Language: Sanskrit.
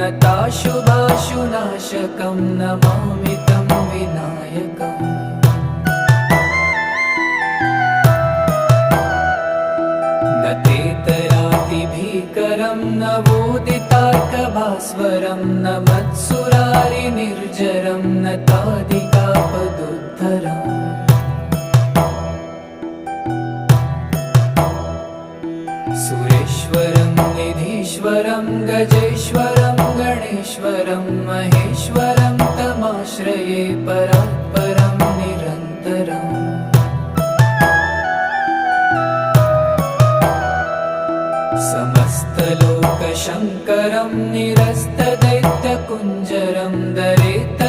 नताशुभाशुनाशकं नमामि तं विनायकम् न तेतरातिभीकरं नवोदितार्कभास्वरं न मत्सुरारिनिर्जरं न तादिकापदुद्धरम् सुरेश्वरं निधीश्वरं गजेश्वरं गणेश्वरं महेश्वरं तमाश्रये परात्परं निरन्तरम् समस्तलोकशङ्करं निरस्तदैत्यकुञ्जरं दरेत